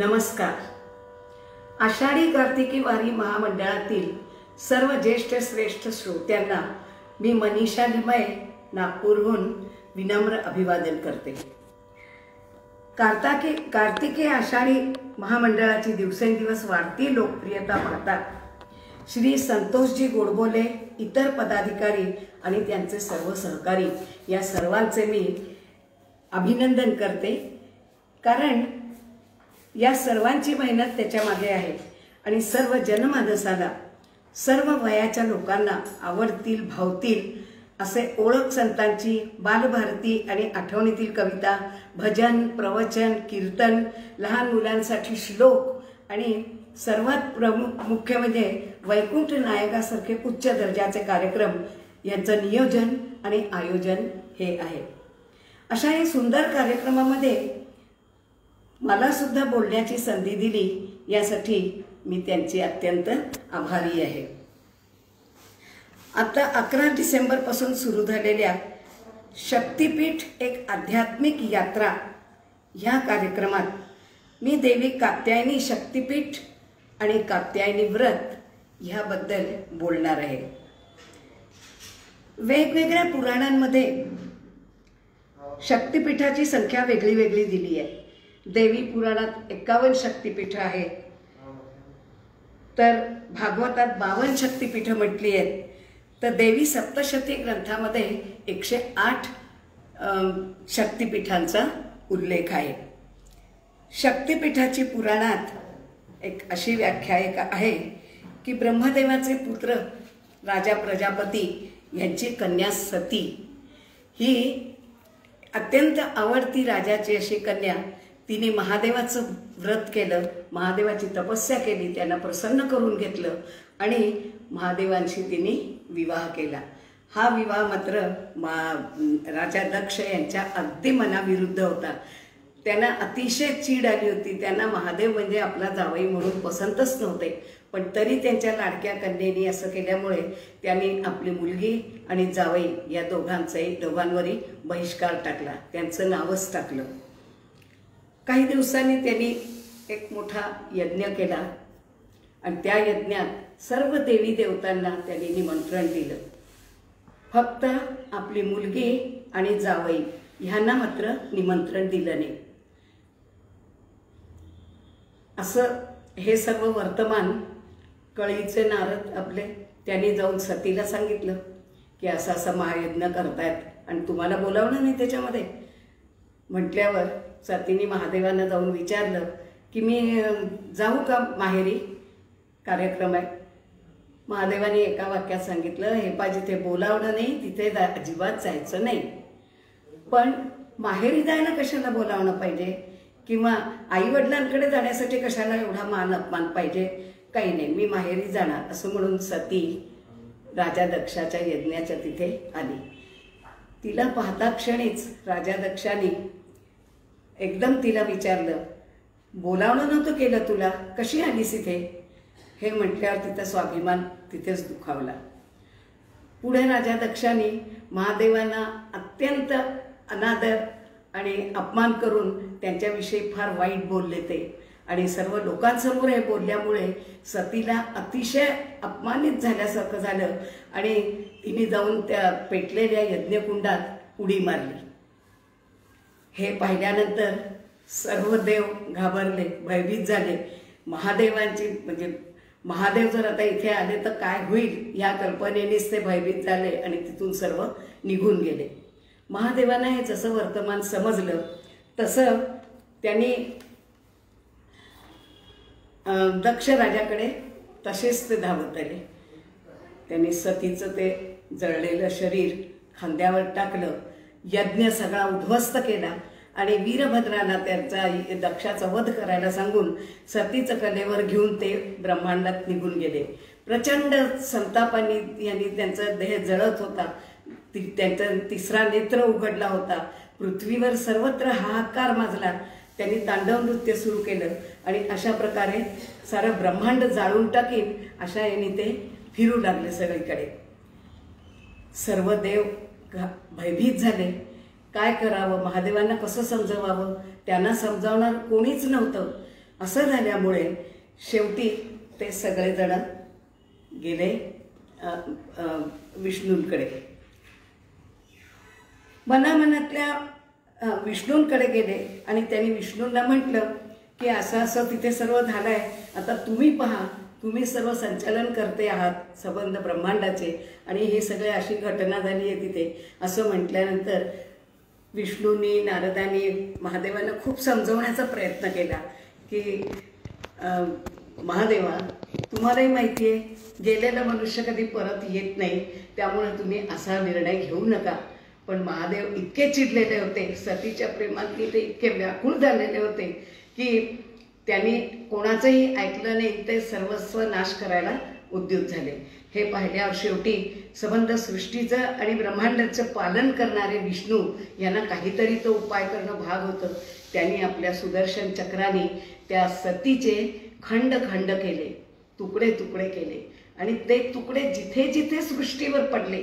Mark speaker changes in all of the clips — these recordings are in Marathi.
Speaker 1: नमस्कार. आषाढी कार्तिकी वारी महामंडळातील सर्व ज्येष्ठ श्रेष्ठ श्रोत्यांना मी मनीषा लिमये नागपूरहून विनम्र अभिवादन करते. कार्तिकी आषाढी महामंडळाची दिवसेंदिवस वाढती लोकप्रियता पाहता श्री संतोषजी गोडबोले, इतर पदाधिकारी आणि त्यांचे सर्व सहकारी या सर्वांचे मी अभिनंदन करते. कारण या सर्वांची मेहनत त्याच्या मागे आहे आणि सर्व जनमानसाला, सर्व वयाच्या लोकांना आवडतील, भावतील असे ओळख संतांची, बालभारती आणि आठवणीतील कविता, भजन, प्रवचन, कीर्तन, लहान मुलांसाठी श्लोक आणि सर्वात मुख्य म्हणजे वैकुंठ नायकासारखे उच्च दर्जाचे कार्यक्रम यांचं नियोजन आणि आयोजन हे आहे. अशा या सुंदर कार्यक्रमामध्ये मला सुद्धा बोलण्याची संधी दिली यासाठी मी त्यांची अत्यंत आभारी आहे. आता 11 डिसेंबरपासून सुरू झालेल्या शक्तिपीठ एक आध्यात्मिक यात्रा ह्या कार्यक्रमात मी देवी कात्यायनी शक्तिपीठ आणि कात्यायनी व्रत ह्याबद्दल बोलणार आहे. वेगवेगळ्या पुराणांमध्ये शक्तिपीठाची संख्या वेगळी वेगळी दिली आहे. देवी पुराणात 51 शक्तिपीठ आहेत, तर भागवतात 52 शक्तिपीठ म्हटली आहेत, तर देवी सप्तशती ग्रंथामध्ये 108 शक्तिपीठांचा उल्लेख आहे. शक्तिपीठाची पुराणात एक अशी व्याख्या आहे की ब्रह्मदेवाचे पुत्र राजा प्रजापती यांची कन्या सती ही अत्यंत आवडती राजाची अशी कन्या. तिने महादेवाचं व्रत केलं, महादेवाची तपस्या केली, त्यांना प्रसन्न करून घेतलं आणि महादेवांशी तिने विवाह केला. हा विवाह मात्र राजा दक्ष यांच्या अगदी मनाविरुद्ध होता. त्यांना अतिशय चीड आली होती. त्यांना महादेव म्हणजे आपला जावई म्हणून पसंतच नव्हते, पण तरी त्यांच्या लाडक्या कन्येने असं केल्यामुळे त्यांनी आपली मुलगी आणि जावई या दोघांवरही बहिष्कार टाकला, त्यांचं नावच टाकलं. काही दिवसांनी त्यांनी एक मोठा यज्ञ केला आणि त्या यज्ञात सर्व देवी देवतांना त्यांनी निमंत्रण दिलं. फक्त आपली मुलगी आणि जावई ह्यांना मात्र निमंत्रण दिलं नाही. असं हे सर्व वर्तमान कळीचे नारद आपले त्यांनी जाऊन सतीला सांगितलं की असं असं महायज्ञ करतायत आणि तुम्हाला बोलावलं नाही त्याच्यामध्ये. म्हटल्यावर सतीने महादेवांना जाऊन विचारलं की मी जाऊ का माहेरी, कार्यक्रम आहे. महादेवाने एका वाक्यात सांगितलं, हे पा जिथे बोलावलं नाही तिथे अजिबात जायचं नाही. पण माहेरी जायला कशाला बोलावणं पाहिजे किंवा आईवडिलांकडे जाण्यासाठी कशाला एवढा मान अपमान पाहिजे, काही नाही, मी माहेरी जाणार असं म्हणून सती राजा दक्षाच्या यज्ञाच्या तिथे आली. तिला पाहता क्षणीच राजा दक्षाने एकदम तिला विचारलं, बोलावणं नव्हतं केलं तुला, कशी आलीस इथे? हे म्हटल्यावर तिचा स्वाभिमान तिथेच दुखावला. पुढे राजा दक्षाने महादेवांना अत्यंत अनादर आणि अपमान करून त्यांच्याविषयी फार वाईट बोलले ते आणि सर्व लोकांसमोर हे बोलल्यामुळे सतीला अतिशय अपमानित झाल्यासारखं झालं आणि तिने जाऊन त्या पेटलेल्या यज्ञकुंडात उडी मारली. हे पाहिल्यानंतर सर्व देव घाबरले, भयभीत झाले. महादेवांची म्हणजे महादेव जर आता इथे आले तर काय होईल या कल्पनेनेच ते भयभीत झाले आणि तिथून सर्व निघून गेले. महादेवांना हे जसं वर्तमान समजलं तसं त्यांनी दक्ष राजाकडे तसेच ते धावत आले. त्यांनी सतीचं ते जळलेलं शरीर खांद्यावर टाकलं, यज्ञ सगळा उद्ध्वस्त केला आणि वीरभद्राला त्यांचा दक्षाचा वध करायला सांगून सतीचं कलेवर घेऊन ते ब्रह्मांडात निघून गेले. प्रचंड संतापाने यांनी त्यांचा देह जळत होता, त्यांचा तिसरा नेत्र उघडला होता. पृथ्वीवर सर्वत्र हाहाकार माजला. त्यांनी तांडव नृत्य सुरू केलं आणि अशा प्रकारे सारं ब्रह्मांड जाळून टाकीन अशा यांनी ते फिरू लागले सगळीकडे. सर्व देव भयभीत झाले. काय करावं, महादेवांना कसं समजवावं, त्यांना समजावणार कोणीच नव्हतं. असं झाल्यामुळे शेवटी ते सगळेजण गेले विष्णूंकडे. मनामनातल्या विष्णूंकडे गेले आणि त्यांनी विष्णूंना म्हटलं की असं असं तिथे सर्व झालं आहे, आता तुम्ही पहा, तुम्ही सर्व संचालन करते आहात संबंध ब्रह्मांडाचे आणि हे सगळे अशी घटना झाली आहे तिथे. असं म्हटल्यानंतर विष्णूंनी नारदांनी महादेवांना खूप समजवण्याचा प्रयत्न केला की महादेवा, तुम्हालाही माहिती आहे गेलेला मनुष्य कधी परत येत नाही, त्यामुळे तुम्ही असा निर्णय घेऊ नका. पण महादेव इतके चिडलेले होते, सतीच्या प्रेमातली ते इतके व्याकुळ झालेले होते की त्यांनी कोणाचंही ऐकलं नाही, ते सर्वस्व नाश करायला उद्युत झाले. हे पाहिल्यावर शेवटी संबंध सृष्टीचं आणि ब्रह्मांडाचं पालन करणारे विष्णू यांना काहीतरी तो उपाय करणं भाग होतं. त्यांनी आपल्या सुदर्शन चक्राने त्या सतीचे खंड खंड केले, तुकडे तुकडे केले आणि ते तुकडे जिथे जिथे सृष्टीवर पडले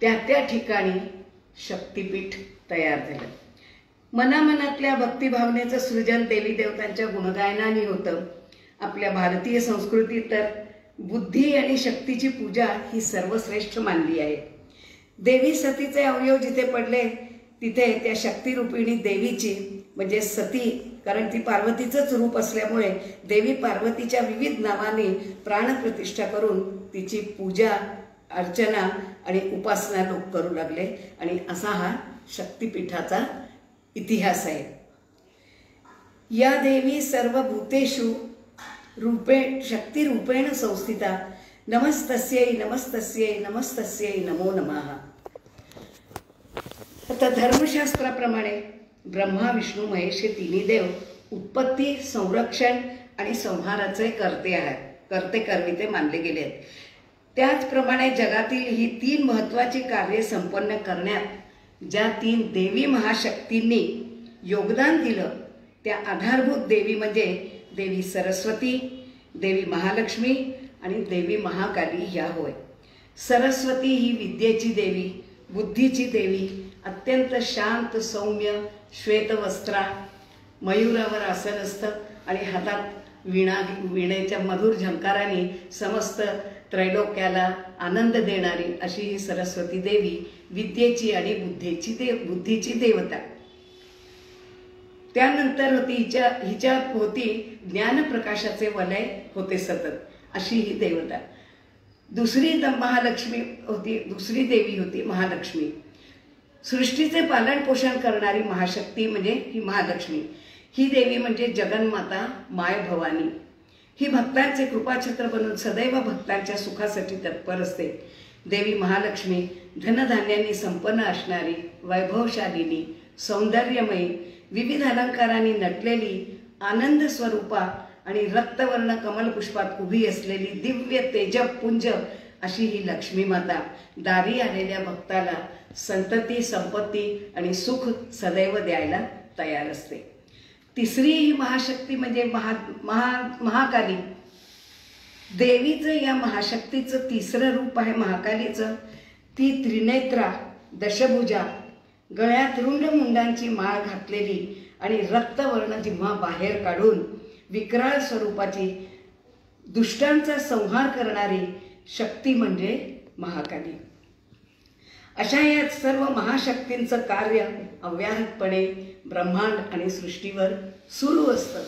Speaker 1: त्या त्या ठिकाणी शक्तिपीठ तयार झालं. मनामनातल्या भक्तिभावनेचं सृजन देवी देवतांच्या गुणगायनाने होतं. आपल्या भारतीय संस्कृतीत तर बुद्धी आणि शक्तीची पूजा ही सर्वश्रेष्ठ मानली आहे. देवी सतीचे अवयव जिथे पडले तिथे त्या शक्तिरूपिणी देवीची म्हणजे सती, कारण ती पार्वतीचंच रूप असल्यामुळे देवी पार्वतीच्या विविध नावाने प्राणप्रतिष्ठा करून तिची पूजा अर्चना आणि उपासना लोक करू लागले आणि असा हा शक्तिपीठाचा इतिहास आहे. या देवी सर्व भूतेषु शक्तिरूपेण संस्थिता, नमस्तस्यै नमस्तस्यै नमस्तस्यै नमो नमः. आता धर्मशास्त्राप्रमाणे ब्रह्मा विष्णू महेश हे तिन्ही देव उत्पत्ती, संरक्षण आणि संहाराचे करते करविते मानले गेले आहेत. त्याचप्रमाणे जगातील ही तीन महत्त्वाची कार्ये संपन्न करण्यात ज्या तीन देवी महाशक्तींनी योगदान दिलं त्या आधारभूत देवी म्हणजे देवी सरस्वती, देवी महालक्ष्मी आणि देवी महाकाली ह्या होय. सरस्वती ही विद्येची देवी, बुद्धीची देवी, अत्यंत शांत सौम्य श्वेतवस्त्रा, मयूरावर आसन असतं आणि हातात वीणेच्या मधुर झंकाराने समस्त त्रैलोक्याला आनंद देणारी अशी ही सरस्वती देवी विद्येची आणि बुद्धीची देवता. त्यानंतर होती हिच्या भोवती ज्ञानप्रकाशाचे वलय होते सतत, अशी ही देवता. दुसरी देवी होती महालक्ष्मी. सृष्टीचे पालन पोषण करणारी महाशक्ती म्हणजे ही महालक्ष्मी. ही देवी म्हणजे जगन्माता माय भवानी. ही भक्तांचे कृपाछत्र बनून सदैव भक्तांच्या सुखासाठी तत्पर असते. देवी महालक्ष्मी धनधान्यांनी संपन्न असणारी, वैभवशालिनी, सौंदर्यमयी, विविध अलंकारांनी नटलेली, आनंद स्वरूपा आणि रक्तवर्ण कमलपुष्पात उभी असलेली दिव्य तेजपुंज अशी ही लक्ष्मी माता दारी आलेल्या भक्ताला संतती, संपत्ती आणि सुख सदैव द्यायला तयार असते. तिसरी ही महाशक्ती म्हणजे महाकाली. देवीचं या महाशक्तीचं तिसरं रूप आहे महाकालीचं. ती त्रिनेत्रा, दशभुजा, गळ्यात रुंड मुंडांची माळ घातलेली आणि रक्तवर्ण जिव्हा बाहेर काढून विक्राळ स्वरूपाची, दुष्टांचा संहार करणारी शक्ती म्हणजे महाकाली. अशा या सर्व महाशक्तींचं कार्य अव्याहतपणे ब्रह्मांड आणि सृष्टीवर सुरू असतं.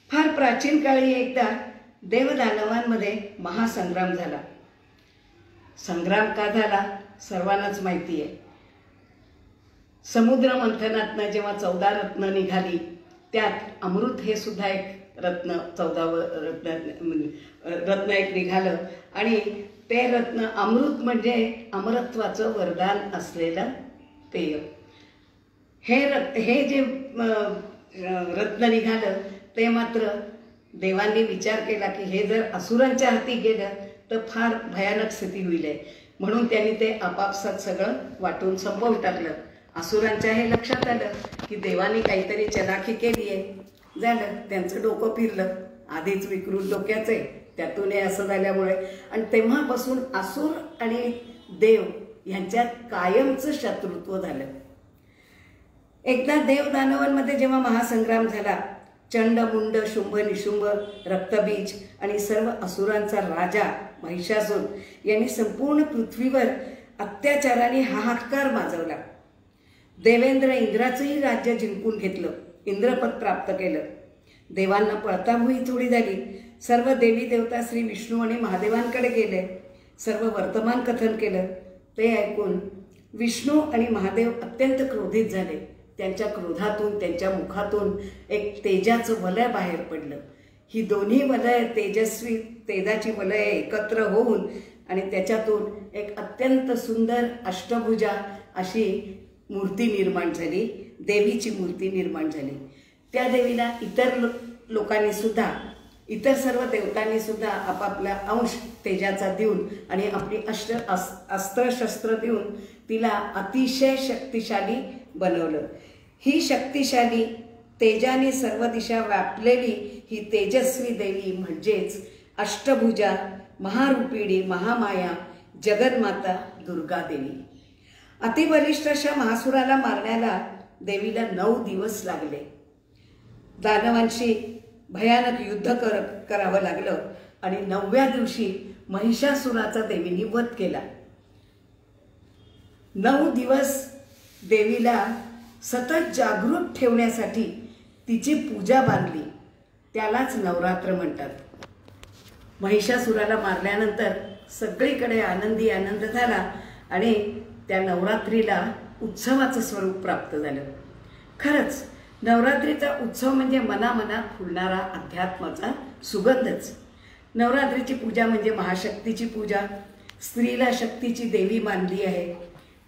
Speaker 1: फार प्राचीन काळी एकदा देवदानवांमध्ये महासंग्राम झाला. संग्राम का झाला सर्वांनाच माहिती आहे. समुद्र मंथनातनं जेव्हा 14 रत्न निघाली त्यात अमृत हे सुद्धा एक रत्न, 14वं रत्न एक निघालं आणि ते रत्न अमृत म्हणजे अमरत्वाचं वरदान असलेलं पेय. हे जे रत्न निघालं ते मात्र देवांनी विचार केला की हे जर असुरांच्या हाती गेलं तर फार भयानक स्थिती होईल, म्हणून त्यांनी ते आपापसात सगळं वाटून संपवून टाकलं. असुरांच्या हे लक्षात आलं की देवांनी काहीतरी चलाखी केली आहे. झालं, त्यांचं डोकं फिरलं. आधीच विकृत डोक्याचे, त्यातून हे असं झाल्यामुळे आणि तेव्हापासून असुर आणि देव यांच्यात कायमचं शत्रुत्व झालं. एकदा देव दानवांमध्ये जेव्हा महासंग्राम झाला चंड मुंड शुंभ निशुंभ रक्तबीज आणि सर्व असुरांचा राजा महिषासूर यांनी संपूर्ण पृथ्वीवर अत्याचाराने हाहाकार माजवला. देवेंद्र इंद्राचंही राज्य जिंकून घेतलं, इंद्रपद प्राप्त केलं. देवांना पळताभुई थोडी झाली. सर्व देवी देवता श्री विष्णू आणि महादेवांकडे गेले. सर्व वर्तमान कथन केलं. ते ऐकून विष्णू आणि महादेव अत्यंत क्रोधित झाले. त्यांच्या क्रोधातून त्यांच्या मुखातून एक तेजाचं वलय बाहेर पडलं. ही दोन्ही वलय तेजस्वी तेजाची वलय एकत्र होऊन आणि त्याच्यातून एक अत्यंत सुंदर अष्टभुजा अशी मूर्ती निर्माण झाली, देवीची मूर्ती निर्माण झाली. त्या देवीला इतर लोकांनी सुद्धा, इतर सर्व देवतांनी सुद्धा आपापला अंश तेजाचा देऊन आणि आपली अस्त्रशस्त्र देऊन तिला अतिशय शक्तिशाली बनवलं. ही शक्तिशाली तेजाने सर्व दिशा व्यापलेली ही तेजस्वी देवी म्हणजेच अष्टभुजा महारूपिणी महामाया जगन्माता दुर्गा देवी. अतिबलिष्ठ अशा महासुराला मारण्याला देवीला 9 दिवस लागले. दानवांशी भयानक युद्ध करावं लागलं आणि 9व्या दिवशी महिषासुराचा देवीने वध केला. 9 दिवस देवीला सतत जागृत ठेवण्यासाठी तिची पूजा बांधली. त्यालाच नवरात्र म्हणतात. महिषासुराला मारल्यानंतर सगळीकडे आनंदी आनंद झाला आणि त्या नवरात्रीला उत्सवाचं स्वरूप प्राप्त झालं. खरंच नवरात्रीचा उत्सव म्हणजे मनामनात फुलणारा अध्यात्माचा सुगंधच. नवरात्रीची पूजा म्हणजे महाशक्तीची पूजा. स्त्रीला शक्तीची देवी मानली आहे.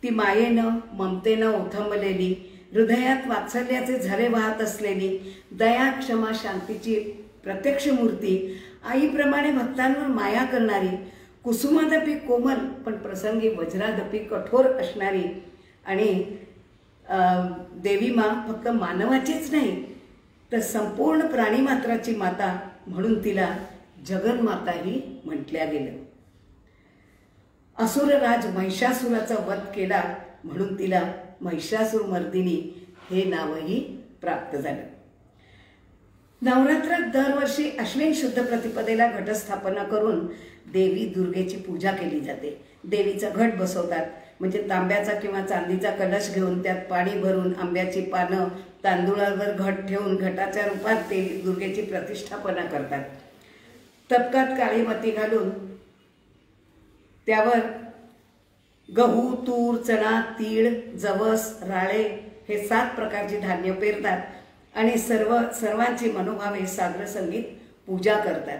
Speaker 1: ती मायेनं ममतेनं ओथंबलेली, हृदयात वात्सल्याचे झरे वाहत असलेली, दया क्षमा शांतीची प्रत्यक्ष मूर्ती, आईप्रमाणे भक्तांवर माया करणारी, कुसुमादपी कोमल पण प्रसंगी वज्रादपी कठोर असणारी आणि देवी मा फक्त मानवाचीच नाही तर संपूर्ण प्राणीमात्राची माता म्हणून तिला जगन्माताही म्हटल्या गेलं. असुरराज महिषासुराचा वध केला म्हणून तिला महिषासुरमर्दिनी हे नावही प्राप्त झालं. नवरात्रात दरवर्षी अश्विन शुद्ध प्रतिपदेला घटस्थापना करून देवी दुर्गेची पूजा केली जाते. देवीचा घट बसवतात, म्हणजे तांब्याचा किंवा चांदीचा कलश घेऊन त्यात पाणी भरून आंब्याची पानं तांदुळावर घट ठेवून घटाच्या रूपात देवी दुर्गेची प्रतिष्ठापना करतात. तबकात काळी माती घालून त्यावर गहू तूर चणा तीळ जवस राळे हे 7 प्रकारची धान्य पेरतात आणि सर्वांची मनोभावे सागर संगीत पूजा करतात.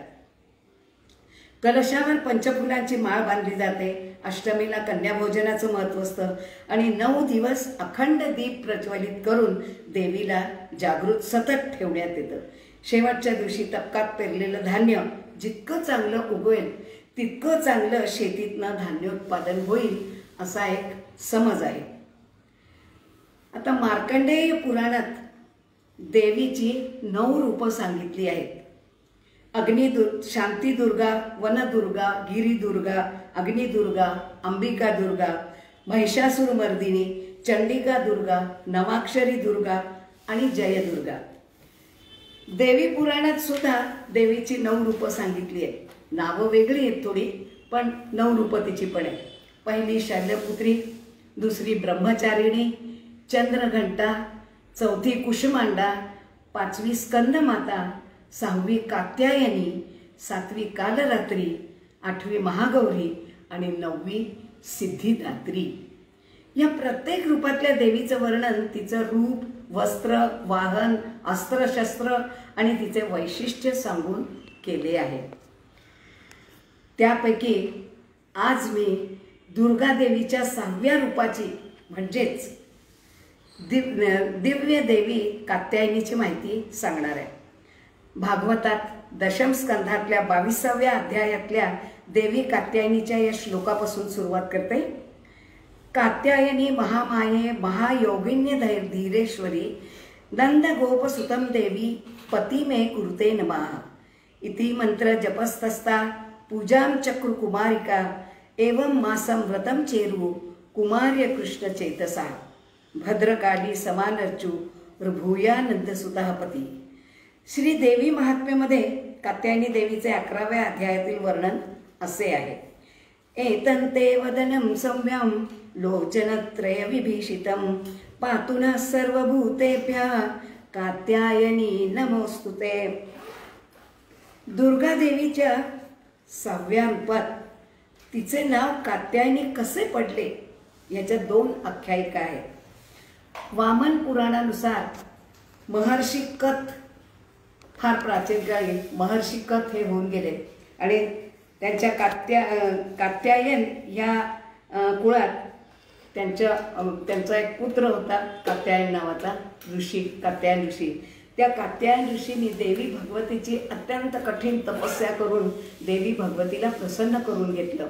Speaker 1: कलशावर पंचफुलांची माळ बांधली जाते. अष्टमीला कन्याभोजनाचं महत्त्व असतं आणि 9 दिवस अखंड दीप प्रज्वलित करून देवीला जागृत सतत ठेवण्यात येतं. शेवटच्या दिवशी तबकात पेरलेलं धान्य जितकं चांगलं उगवेल तितकं चांगलं शेतीतनं धान्योत्पादन होईल असा एक समज आहे. आता मार्कंडेय पुराणात देवीची 9 रूपं सांगितली आहेत. शांतीदुर्गा, वनदुर्गा, गिरीदुर्गा, अग्निदुर्गा, अंबिका दुर्गा, महिषासुरमर्दिनी, चंडिका दुर्गा, नवाक्षरी दुर्गा आणि जयदुर्गा. देवी पुराणात सुद्धा देवीची 9 रूपं सांगितली आहेत. नावं वेगळी आहेत थोडी, पण 9 रूपं तिची पण आहे. पहिली शैलपुत्री, दुसरी ब्रह्मचारिणी, चंद्रघंटा, चौथी कुष्मांडा, 5वी स्कंदमाता, 6वी कात्यायनी, 7वी कालरात्री, 8वी महागौरी आणि 9वी सिद्धिदात्री. या प्रत्येक रूपातल्या देवीचं वर्णन तिचं रूप, वस्त्र, वाहन, अस्त्रशस्त्र आणि तिचे वैशिष्ट्य सांगून केले आहे. त्यापैकी आज मी दुर्गा देवीच्या 6व्या रूपाची म्हणजेच दिव्य देवी कात्यायनीची माहिती सांगणार आहे. भागवतात दशम स्कंधातल्या 22व्या अध्यायातल्या देवी कात्यायनीच्या या श्लोकापासून सुरुवात करते. कात्यायनी महामाये महायोगिन्य धीरेश्वरी नंद गोपसुतम देवी पती मे कुरुते नमः इति मंत्र जपस्तस्ता पूजां चक्रु कुमारिका एवं मासं व्रतं चेरु कुमार्य कृष्ण चेतसा भद्रकाली समानर्चु प्रभूयानंद सुतः पती. श्री देवी महात्म्यामध्ये कात्यायनी देवीचे 11व्या अध्यायातील वर्णन असे आहे. एतन्ते वदनं सौम्यं लोचनत्रय विभीषितं पातु नः सर्वभूतेभ्यः कात्यायनी नमोस्तुते. दुर्गा देवीच्या 6व्या रूपात तिचे नाव कात्यायनी कसे पडले याच्या 2 आख्यायिका आहेत. वामन पुराणानुसार महर्षी कथ, फार प्राचीन काळी महर्षी कथ हे होऊन गेले आणि त्यांच्या कात्यायन या कुळात त्यांचा एक पुत्र होता कात्यायन नावाचा ऋषी, कात्यायन ऋषी. त्या कात्यायन ऋषींनी देवी भगवतीची अत्यंत कठीण तपस्या करून देवी भगवतीला प्रसन्न करून घेतलं.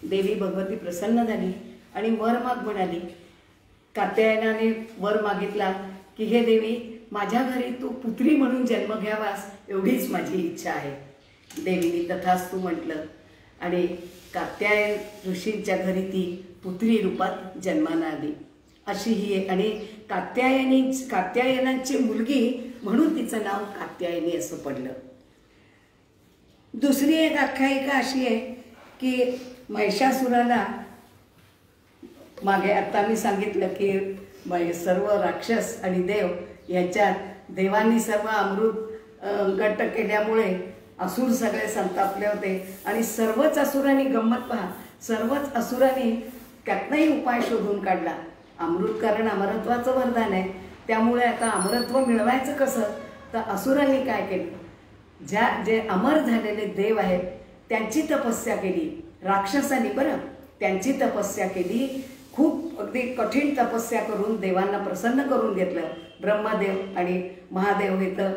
Speaker 1: देवी भगवती प्रसन्न झाली आणि वर माग म्हणाली. कात्यायनाने वर मागितला की हे देवी, माझ्या घरी तू पुत्री म्हणून जन्म घ्यावास एवढीच माझी इच्छा आहे. देवीने तथास्तु म्हटलं आणि कात्यायन ऋषींच्या घरी ती पुत्री रूपात जन्माला आली. अशी ही आणि कात्यायनांची मुलगी म्हणून तिचं नाव कात्यायनी असं पडलं. दुसरी एक आख्यायिका अशी आहे की महिषासुराला, मागे आता मी सांगितलं की सर्व राक्षस आणि देव याच्यात देवांनी सर्व अमृत गट्ट केल्यामुळे असुर सगळे संतापले होते आणि सर्वच असुरांनी, गंमत पहा, सर्वच असुरांनी त्यातनंही उपाय शोधून काढला. अमृत कारण अमरत्वाचं वरदान आहे, त्यामुळे आता अमरत्व मिळवायचं कसं, तर असुरांनी काय केलं, जे अमर झालेले देव आहेत त्यांची तपस्या केली. राक्षसांनी बरं त्यांची तपस्या केली, खूप अगदी कठीण तपस्या करून देवांना प्रसन्न करून घेतलं. ब्रह्मदेव आणि महादेव हे तर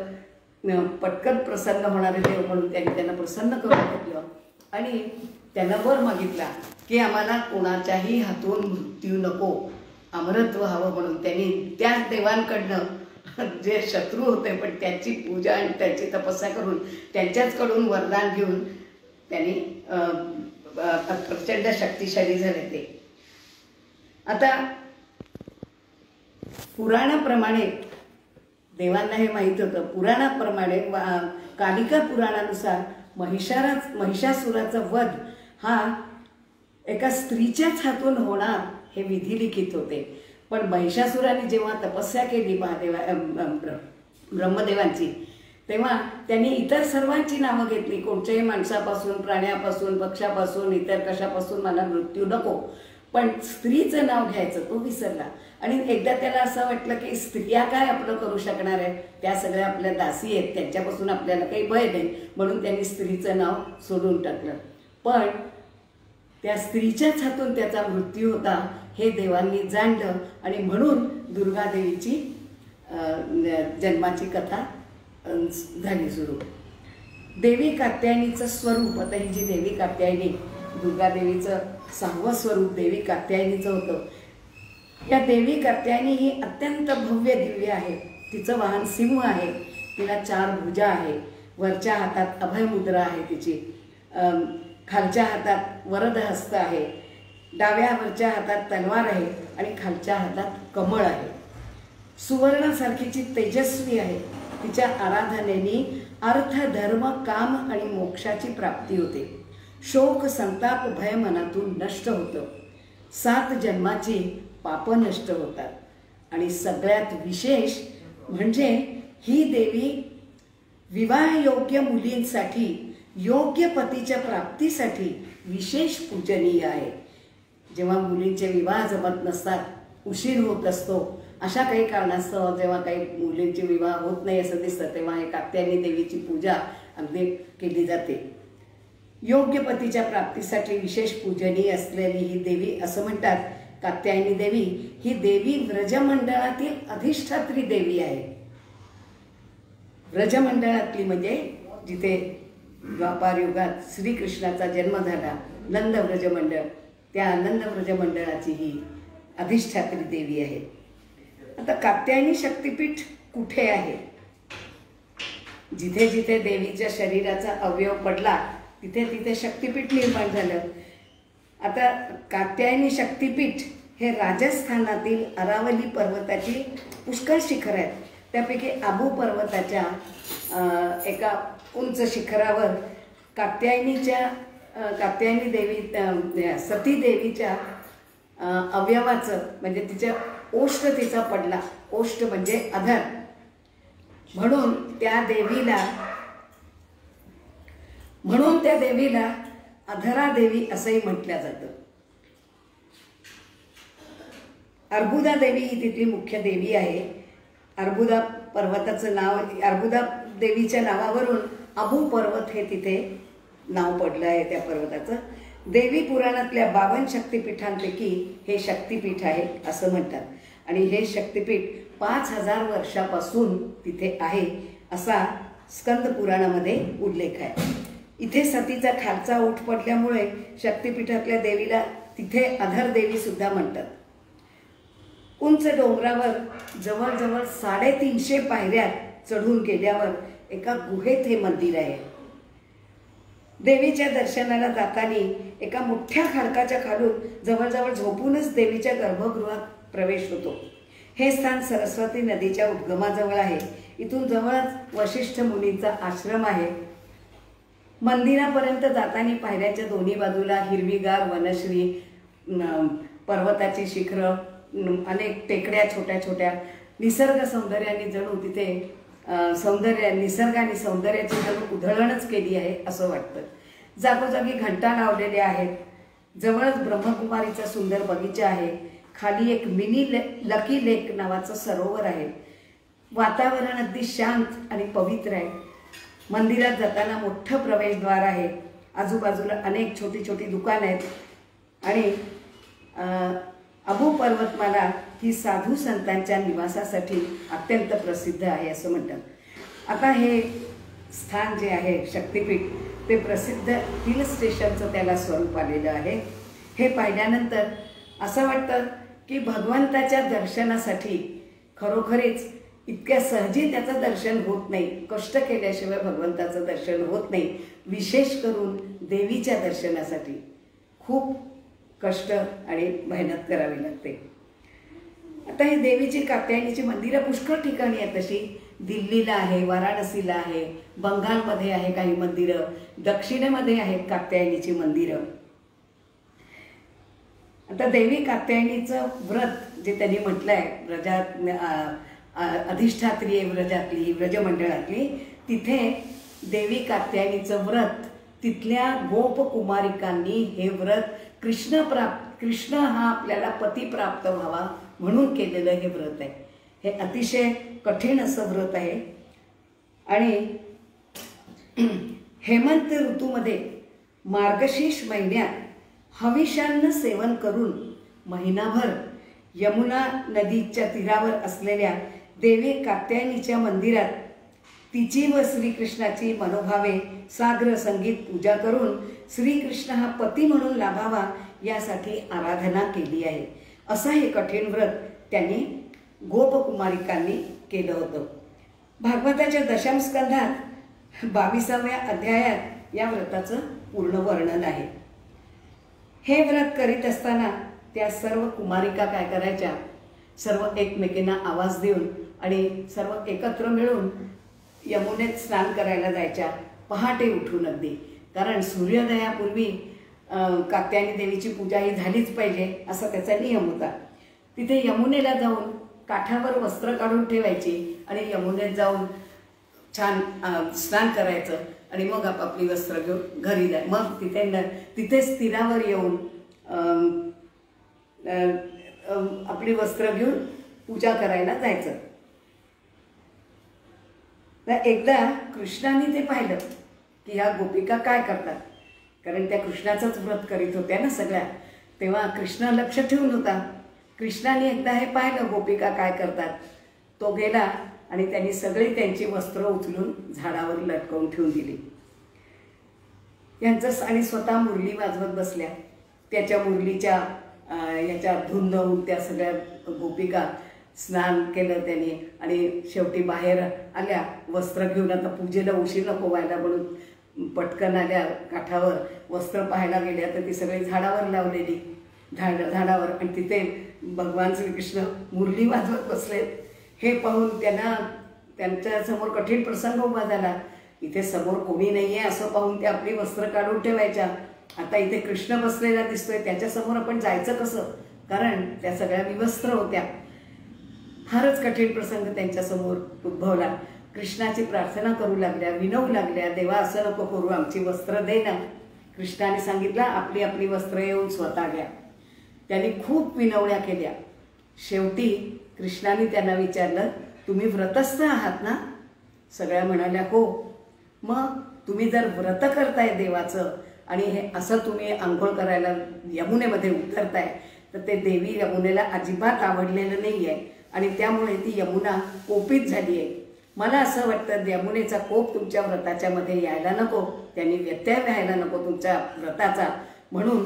Speaker 1: पटकन प्रसन्न होणारे देव म्हणून त्यांना प्रसन्न करून घेतलं आणि त्यांना वर मागितला की आम्हाला कोणाच्याही हातून मृत्यू नको, अमरत्व हवं. म्हणून त्यांनी त्या देवांकडनं जे शत्रू होते पण त्यांची पूजा आणि त्यांची तपस्या करून त्यांच्याचकडून वरदान घेऊन त्यांनी प्रचंड शक्तिशाली झाले ते. आता पुराणाप्रमाणे देवांना हे माहीत होतं. पुराणाप्रमाणे कालिका पुराणानुसार महिषासुराचा वध हा एका स्त्रीच्याच हातून होणार हे विधी लिखित होते. पण महिषासुराने जेव्हा तपस्या केली ब्रह्मदेवांची, तेव्हा त्यांनी इतर सर्वांची नावं घेतली. कोणत्याही माणसापासून, प्राण्यापासून, पक्षापासून, इतर कशापासून मला मृत्यू नको, पण स्त्रीचं नाव घ्यायचं तो विसरला. आणि एकदा त्याला असं वाटलं की स्त्रिया काय आपलं करू शकणार आहे, त्या सगळ्या आपल्या दासी आहेत, त्यांच्यापासून आपल्याला काही भय नाही, म्हणून त्यांनी स्त्रीचं नाव सोडून टाकलं. पण त्या स्त्रीच्याच हातून त्याचा मृत्यू होता हे देवांनी जाणलं आणि म्हणून दुर्गादेवीची जन्माची कथा झाली सुरू. देवी कात्यायनीचं स्वरूप, आता ही जी देवी कात्यायनी, दुर्गादेवीचं 6वं स्वरूप देवी कात्यायनीचं होतं. या देवी कात्यायनी ही अत्यंत भव्य दिव्य आहे. तिचं वाहन सिंह आहे, तिला 4 भुजा आहे, वरच्या हातात अभयमुद्रा आहे तिची, खालच्या हातात वरदहस्त आहे, डाव्यावरच्या हातात तलवार आहे आणि खालच्या हातात कमळ आहे. सुवर्णासारखीची तेजस्वी आहे. तिच्या आराधनेने अर्थ, धर्म, काम आणि मोक्षाची प्राप्ती होते. शोक, संताप, भय मनातून नष्ट होतं. 7 जन्माची पाप नष्ट होतात आणि सगळ्यात विशेष म्हणजे ही देवी विवाहयोग्य मुलींसाठी, योग्य पतीच्या प्राप्तीसाठी विशेष पूजनीय आहे. जेव्हा मुलींचे विवाह जमत नसतात, उशीर होत असतो, अशा काही कारणास्तव जेव्हा काही मुलींचे विवाह होत नाही असं दिसतं, तेव्हा हे कात्यायनी देवीची पूजा अगदी केली जाते. योग्य पतीच्या प्राप्तीसाठी विशेष पूजनीय असलेली ही देवी, असं म्हणतात कात्यायनी देवी ही देवी व्रजमंडळातील अधिष्ठात्री देवी आहे. व्रजमंडळातली म्हणजे जिथे द्वापार युगात श्रीकृष्णाचा जन्म झाला, नंद व्रजमंडळ, त्या नंद व्रजमंडळाची ही अधिष्ठात्री देवी आहे. आता कात्यायनी शक्तिपीठ कुठे आहे? जिथे जिथे देवीच्या शरीराचा अवयव पडला तिथे तिथे शक्तिपीठ निर्माण झालं. आता कात्यायनी शक्तिपीठ हे राजस्थानातील अरावली पर्वताची पुष्कळ शिखर आहेत. त्यापैकी आबू पर्वताच्या एका उंच शिखरावर कात्यायनी देवी सती देवीच्या अवयवाचं म्हणजे तिच्या ओष्ठ तिचा पडला, ओष्ठ म्हणजे अधर, म्हणून त्या देवीला अधरा देवी असंही म्हटलं जातं. अर्बुदा देवी ही तिथली मुख्य देवी आहे. अर्बुदा पर्वताचं नाव, अर्बुदा देवीच्या नावावरून अबू पर्वत हे तिथे नाव पडलं आहे त्या पर्वताचं. देवी पुराणातल्या 52 शक्तिपीठांपैकी हे शक्तिपीठ आहे असं म्हणतात. आणि हे शक्तिपीठ 5000 वर्षापासून तिथे आहे असा स्कंद पुराणामध्ये उल्लेख आहे. इथे सतीचा खालचा ओठ पडल्यामुळे शक्तिपीठातल्या देवीला तिथे अधर देवी सुद्धा म्हणतात. उंच डोंगरावर जवळजवळ 350 पायऱ्या चढून गेल्यावर एका गुहेत हे मंदिर आहे. देवीच्या दर्शनाला जाताना एका मोठ्या खडकाच्या खालून जवळजवळ झोपूनच देवीच्या गर्भगृहात प्रवेश होतो. हे स्थान सरस्वती नदीच्या उद्गमाजवळ आहे. इथून जवळच वशिष्ठ मुनीचा आश्रम आहे. मंदिरापर्यंत जाताना पायऱ्याच्या दोन्ही बाजूला हिरवीगार वनश्री, पर्वताची शिखरं, अनेक टेकड्या छोट्या छोट्या, निसर्ग सौंदर्याने जणू तिथे निसर्गाने सौंदर्याची जणू उधळणच केली आहे असं वाटतं. जागोजागी घंटा लावलेल्या आहेत. जवळच ब्रह्मकुमारीचा सुंदर बगीचा आहे. खाली एक मिनी लकी लेक नावाचं सरोवर आहे. वातावरण अगदी शांत आणि पवित्र आहे. मंदिरात जाताना मोठं प्रवेशद्वार आहे. आजूबाजूला अनेक छोटी छोटी दुकानं आहेत. आणि अबू पर्वतमाला ही साधू संतांच्या निवासासाठी अत्यंत प्रसिद्ध आहे असं म्हणतात. आता हे स्थान जे आहे शक्तिपीठ ते प्रसिद्ध हिल स्टेशनचं त्याला स्वरूप आलेलं आहे. हे पाहिल्यानंतर असं वाटतं की भगवंताच्या दर्शनासाठी खरोखरीच इतक्या सहजी त्याचं दर्शन होत नाही. कष्ट केल्याशिवाय भगवंताचं दर्शन होत नाही. विशेष करून देवीच्या दर्शनासाठी खूप कष्ट आणि मेहनत करावी लागते. आता ही देवीची कात्यायनीची मंदिरं पुष्कळ ठिकाणी आहेत. तशी दिल्लीला आहे, वाराणसीला आहे, बंगालमध्ये आहे काही मंदिरं, दक्षिणेमध्ये आहेत कात्यायनीची मंदिरं. आता देवी कात्यायनीचं व्रत जे त्यांनी म्हटलं आहे, व्रजात अधिष्ठात्री आहे, व्रजातली व्रजमंडळातली, तिथे देवी कात्यायनीचं व्रत तिथल्या गोपकुमारिकांनी हे व्रत कृष्ण हा आपल्याला पती प्राप्त व्हावा म्हणून केलेलं हे व्रत आहे. हे अतिशय कठीण असं व्रत आहे. आणि हेमंत ऋतूमध्ये मार्गशीर्ष महिन्यात हविषान्न सेवन करून महिनाभर यमुना नदीच्या तीरावर असलेल्या देवी कात्यायनीच्या मंदिरात तिची व श्रीकृष्णाची मनोभावे साग्र संगीत पूजा करून श्रीकृष्ण हा पती म्हणून लाभावा यासाठी आराधना केली आहे. असं हे कठीण व्रत त्यांनी गोपकुमारिकांनी केलं होतं. भागवताच्या दशम स्कंधात 22व्या अध्यायात या व्रताचं पूर्ण वर्णन आहे. हे व्रत करीत असताना त्या सर्व कुमारिका काय करायच्या, सर्व एकमेकींना आवाज देऊन आणि सर्व एकत्र मिळून यमुनेत स्नान करायला जायच्या पहाटे उठून अगदी. कारण सूर्योदयापूर्वी कात्यायनी देवीची पूजा ही झालीच पाहिजे असा त्याचा नियम होता. तिथे यमुनेला जाऊन काठावर वस्त्र काढून ठेवायची आणि यमुनेत जाऊन छान स्नान करायचं आणि मग आपापली वस्त्र घेऊन घरी जाय. मग तिथेच तीरावर येऊन आपली वस्त्र घेऊन पूजा करायला जायचं. एकदा कृष्णाने ते पाहिलं की ह्या गोपिका काय करतात, कारण त्या कृष्णाचंच व्रत करीत होत्या ना सगळ्या. तेव्हा कृष्ण लक्ष ठेवून होता. कृष्णाने एकदा हे पाहिलं गोपिका काय करतात. तो गेला आणि त्यांनी सगळी त्यांची वस्त्र उचलून झाडावर लटकवून ठेवून दिली. यांचं आणि स्वतः मुरली वाजवत बसल्या. त्याच्या मुरलीच्या याच्या धुंद होऊन त्या सगळ्या गोपिका स्नान केलं त्यांनी आणि शेवटी बाहेर आल्या वस्त्र घेऊन. आता पूजेला उशीर नको व्हायला म्हणून पटकन आल्या काठावर. वस्त्र पाहायला गेल्या तर ती सगळी झाडावर लावलेली, झाडावर, आणि तिथे भगवान श्रीकृष्ण मुरली वाजवत बसलेत. हे पाहून त्यांना त्यांच्या समोर कठीण प्रसंग उभा झाला. इथे समोर कोणी नाहीये असं पाहून ते आपली वस्त्र काढून ठेवायच्या. आता इथे कृष्ण बसलेला दिसतोय, त्याच्यासमोर आपण जायचं कसं, कारण त्या सगळ्या विवस्त्र होत्या. फारच कठीण प्रसंग त्यांच्यासमोर उद्भवला. कृष्णाची प्रार्थना करू लागल्या, विनवू लागल्या, देवा असं नको करू, आमची वस्त्र दे ना. कृष्णाने सांगितलं आपली आपली वस्त्र येऊन स्वतः घ्या. त्यांनी खूप विनवण्या केल्या. शेवटी कृष्णाने त्यांना विचारलं, तुम्ही व्रतस्थ आहात ना? सगळ्या म्हणाल्या हो. मग तुम्ही जर व्रत करताय देवाचं आणि हे असं तुम्ही आंघोळ करायला यमुनेमध्ये उतरताय, तर ते देवी यमुनेला अजिबात आवडलेलं नाही आहे आणि त्यामुळे ती यमुना कोपित झाली आहे. मला असं वाटतं यमुनेचा कोप तुमच्या व्रताच्या मध्ये यायला नको, त्यांनी व्यत्यय व्हायला नको तुमच्या व्रताचा. म्हणून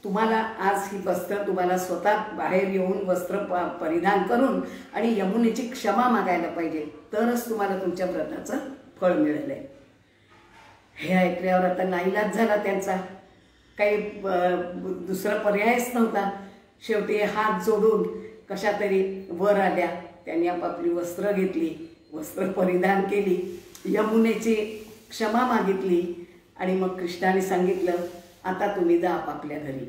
Speaker 1: तुम्हाला आज ही वस्त्र तुम्हाला स्वतः बाहेर येऊन वस्त्र परिधान करून आणि यमुनेची क्षमा मागायला पाहिजे, तरच तुम्हाला तुमच्या व्रताचं फळ मिळेल. हे ऐकल्यावर आता नाईलाज झाला त्यांचा, काही दुसरा पर्यायच नव्हता. शेवटी हात जोडून कशा तरी वर आल्या. त्यांनी आपापली वस्त्र घेतली, वस्त्र परिधान केली, यमुनेची क्षमा मागितली आणि मग कृष्णाने सांगितलं आता तुम्ही जा आपापल्या घरी.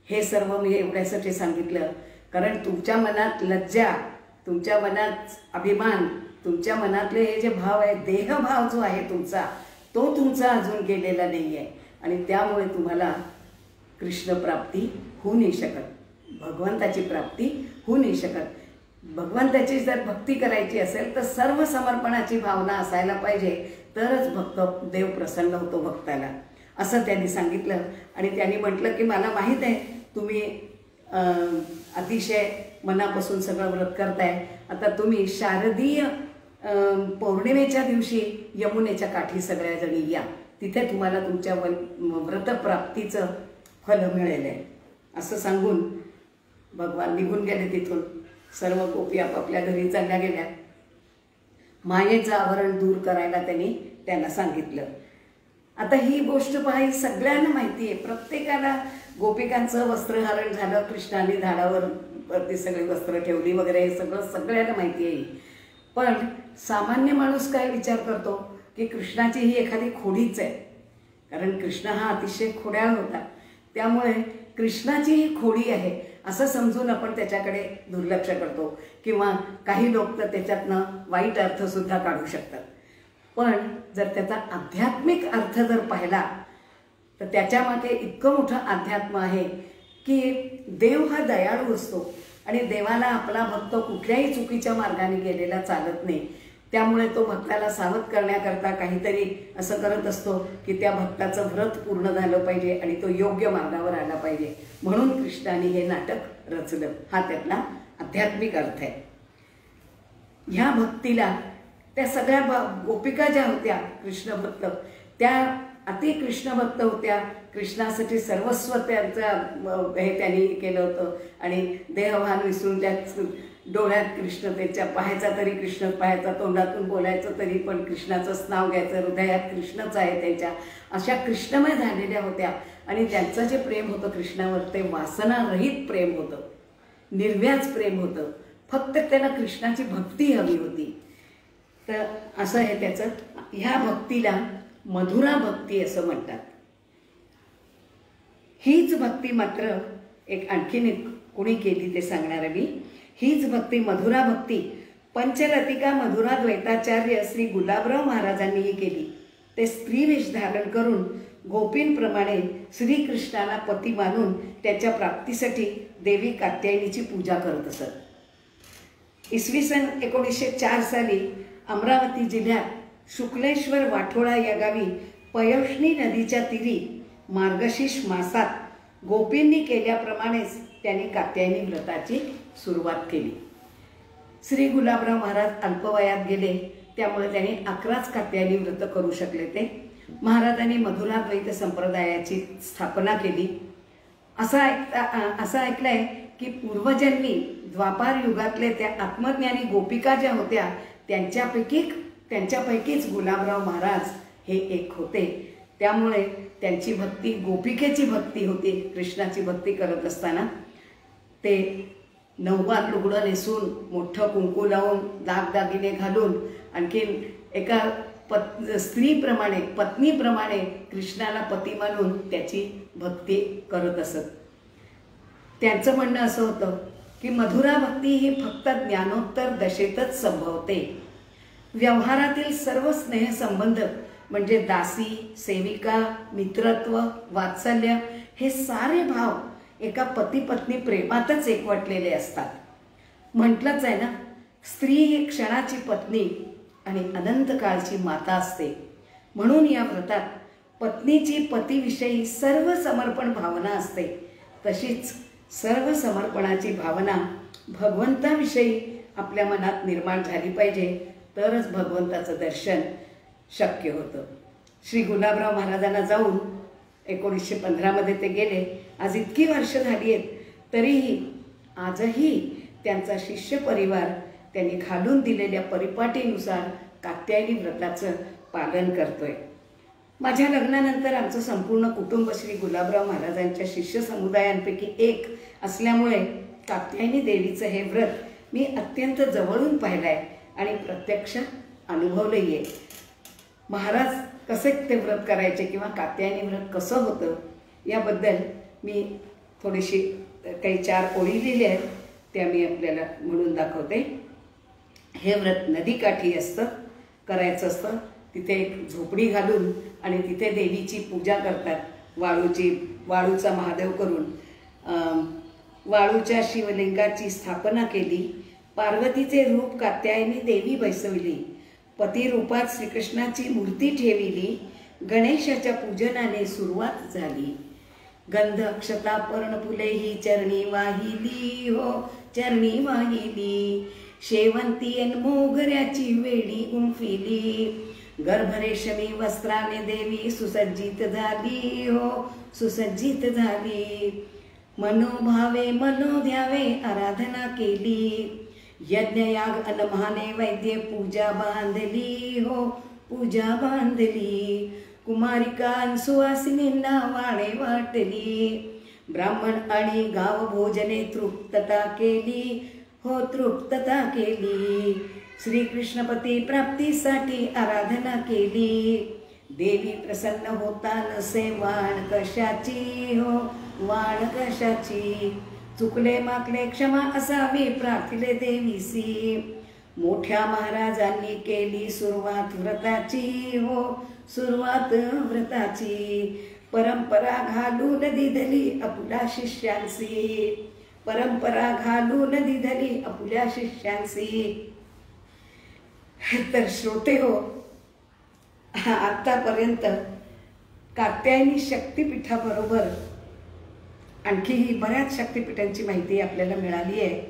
Speaker 1: हे सर्व मी एवढ्यासाठी सांगितलं कारण तुमच्या मनात लज्जा, तुमच्या मनात अभिमान, तुमच्या मनातले हे जे भाव आहे, देहभाव जो आहे तुमचा, तो तुमचा अजून गेलेला नाही आहे आणि त्यामुळे तुम्हाला कृष्ण प्राप्ती होऊ नाही शकत, भगवंताची प्राप्ती होऊ नाही शकत. भगवंताची जर भक्ती करायची असेल तर सर्व समर्पणाची भावना असायला पाहिजे, तरच भक्त देव प्रसन्न होतो भक्ताला, असं त्यांनी सांगितलं. आणि त्यांनी म्हटलं की मला माहीत आहे तुम्ही अतिशय मनापासून सगळं व्रत करताय. आता तुम्ही शारदीय पौर्णिमेच्या दिवशी यमुनेच्या काठी सगळ्याजणी या, तिथे तुम्हाला तुमच्या व्रतप्राप्तीचं फल मिळेल आहे. असं सांगून भगवान निघून गेले तिथून. सर्व गोपी आपापल्या घरी चालल्या गेल्या. मायेचं आवरण दूर करायला त्यांना सांगितलं. आता ही गोष्ट पाहायची सगळ्यांना माहिती आहे, प्रत्येकाला गोपिकांचं वस्त्रधारण झालं, कृष्णाने झाडावर ती सगळी वस्त्र ठेवली वगैरे, हे सगळं सगळ्यांना माहिती आहे. पण सामान्य माणूस काय विचार करतो की कृष्णाची ही एखादी खोडीच आहे, कारण कृष्ण हा अतिशय खोड्याळ होता, त्यामुळे कृष्णाची ही खोडी आहे असं समजून आपण त्याच्याकडे दुर्लक्ष करतो किंवा काही लोक तर त्याच्यातनं वाईट अर्थसुद्धा काढू शकतात. पण जर त्याचा आध्यात्मिक अर्थ जर पाहिला तर त्याच्यामागे इतकं मोठं अध्यात्म आहे की देव हा दयाळू असतो आणि देवाला आपला भक्त कुठल्याही चुकीच्या मार्गाने गेलेला चालत नाही. त्यामुळे तो भक्ताला सावध करण्याकरता काहीतरी असं करत असतो की त्या भक्ताचं व्रत पूर्ण झालं पाहिजे आणि तो योग्य मार्गावर आला पाहिजे. म्हणून कृष्णाने हे नाटक रचलं, हा त्यातला आध्यात्मिक अर्थ आहे. ह्या भक्तीला त्या सगळ्या गोपिका ज्या होत्या कृष्ण भक्त, त्या अति कृष्ण भक्त होत्या. कृष्णासाठी सर्वस्व त्यांचं हे त्यांनी केलं होतं आणि देहभान विसरून त्या डोळ्यात कृष्ण त्याच्या पाहायचा तरी कृष्ण पाहायचा, तोंडातून बोलायचं तरी पण कृष्णाचंच नाव घ्यायचं, हृदयात कृष्णच आहे त्यांच्या, अशा कृष्णमय झालेल्या होत्या. आणि त्यांचं जे प्रेम होतं कृष्णावर ते वासनारहित प्रेम होतं, निर्व्याज प्रेम होतं. फक्त त्यांना कृष्णाची भक्ती हवी होती. तर असं आहे त्याचं. ह्या भक्तीला मधुरा भक्ती असं म्हणतात. हीच भक्ती मात्र आणखीन कोणी केली ते सांगणार आहे मी. हीच भक्ती मधुरा भक्ती पंचलतिका मधुरा द्वैताचार्य श्री गुलाबराव महाराजांनीही केली. ते स्त्रीवेश धारण करून गोपींप्रमाणे श्रीकृष्णाला पती मानून त्याच्या प्राप्तीसाठी देवी कात्यायनीची पूजा करत असत. इसवी सन 1904 साली अमरावती जिल्ह्यात शुक्लेश्वर वाठोळा या गावी पयोष्णी नदीच्या तीरी मार्गशीर्ष मासात गोपींनी केल्याप्रमाणेच त्यांनी कात्यायनी व्रताची सुरुवात केली. श्री गुलाबराव महाराज अल्पवयात गेले, त्यामुळे त्यांनी 11च कात्यायनी व्रत करू शकले. ते महाराजांनी मधुराद्वैत संप्रदायाची स्थापना केली. असं ऐकलंय की पूर्वजन्मी द्वापार युगातले त्या आत्मज्ञानी गोपिका ज्या होत्या त्यांच्यापैकीच गुलाबराव महाराज हे एक होते. त्यामुळे त्यांची भक्ती गोपिकेची भक्ती होती. कृष्णाची भक्ती करत असताना ते नऊवार लुगडं नेसून मोठं कुंकू लावून दागदागिने घालून आणखीन एका स्त्रीप्रमाणे पत्नीप्रमाणे कृष्णाला पती मानून त्याची भक्ती करत असत. त्यांचं म्हणणं असं होतं की मधुरा भक्ती ही फक्त ज्ञानोत्तर दशेतच संभवते. व्यवहारातील सर्व स्नेहसंबंध म्हणजे दासी, सेविका, मित्रत्व, वात्सल्य हे सारे भाव एका पती पत्नी प्रेमातच एकवटलेले असतात. म्हटलंच आहे ना, स्त्री ही क्षणाची पत्नी आणि अनंत काळची माता असते. म्हणून या व्रतात पत्नीची पतीविषयी सर्व समर्पण भावना असते. तशीच सर्व समर्पणाची भावना भगवंताविषयी आपल्या मनात निर्माण झाली पाहिजे, तरच भगवंताचं दर्शन शक्य होतं. श्री गुलाबराव महाराजांना जाऊन 1915 ते गेले. आज इतकी वर्ष झाली आहेत, तरीही आजही त्यांचा शिष्य परिवार त्यांनी घालून दिलेल्या परिपाटीनुसार कात्यायनी व्रताचं पालन करतोय. माझ्या लग्नानंतर आमचं संपूर्ण कुटुंब श्री गुलाबराव महाराजांच्या शिष्य समुदायांपैकी एक असल्यामुळे कात्यायनी देवीचं हे व्रत मी अत्यंत जवळून पाहिलं आहे आणि प्रत्यक्ष अनुभवलंही आहे. महाराज कसे ते व्रत करायचे किंवा कात्यायनी व्रत कसं होतं याबद्दल मी थोडीशी काही 4 ओळी लिहिल्या आहेत, त्या मी आपल्याला म्हणून दाखवते. हे व्रत नदीकाठी असतं, करायचं असतं. तिथे एक झोपडी घालून आणि तिथे देवीची पूजा करतात. वाळूचा महादेव करून वाळूच्या शिवलिंगाची स्थापना केली. पार्वतीचे रूप कात्यायनी देवी बैसवली. पतिरूपात श्रीकृष्णाची मूर्ती ठेविली. गणेशाच्या पूजनाने सुरुवात झाली. गंध अक्षता पर्णफुले ही चरणी वाहिली, हो चरणी वाहिली. शेवंती अन मोगऱ्याची वेळी उमफिली. गर्भरेशमी वस्त्राने देवी सुसज्जित झाली, हो सुसज्जित झाली. मनोभावे मनोध्यावे आराधना केली. यज्ञयाग अनमहाने वैद्य पूजा बांधली, हो पूजा बांधली. कुमारिका सुवासिनींना वाणे वाटली. ब्राह्मण आणि गाव भोजने तृप्तता केली, हो तृप्तता केली. श्रीकृष्णपती प्राप्तीसाठी आराधना केली. देवी प्रसन्न होता नसे वाण कशाची, हो वाण कशाची. चुकले माकले क्षमा असावी प्रार्थिले देवीसी. मोठ्या महाराजांनी केली सुरुवात व्रताची, हो सुरुवात व्रताची. परंपरा घालून दिधली आपुल्या शिष्यांसी. परंपरा घालून दिधली आपुल्या शिष्यांसी. तर श्रोते हो, आत्तापर्यंत कात्यायनी शक्तिपीठाबरोबर आणखीही बऱ्याच शक्तिपीठांची माहिती आपल्याला मिळाली आहे.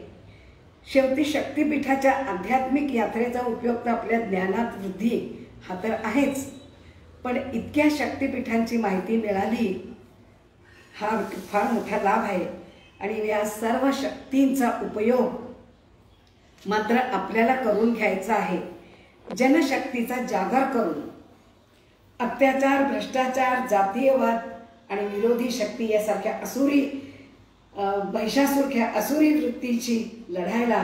Speaker 1: शेवटी शक्तिपीठाच्या आध्यात्मिक यात्रेचा उपयोग तर आपल्या ज्ञानात वृद्धी हा तर आहेच, पण इतक्या शक्तिपीठांची माहिती मिळाली हा फार मोठा लाभ आहे. आणि या सर्व शक्तींचा उपयोग मात्र आपल्याला करून घ्यायचा आहे. जनशक्तीचा जागर करून अत्याचार, भ्रष्टाचार, जातीयवाद आणि विरोधी शक्ती यासारख्या महिषासुरख्या असुरी वृत्तीची लढायला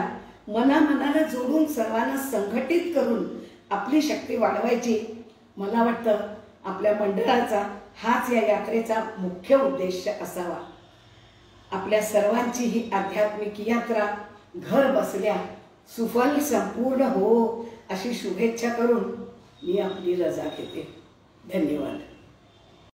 Speaker 1: मनाला जोडून सर्वांना संघटित करून आपली शक्ती वाढवायची. मला वाटतं आपल्या मंडळाचा हाच या यात्रेचा मुख्य उद्देश असावा. आपल्या सर्वांची ही आध्यात्मिक यात्रा घर बसल्या सुफल संपूर्ण हो अशी शुभेच्छा करून मी आपली रजा घेते. धन्यवाद.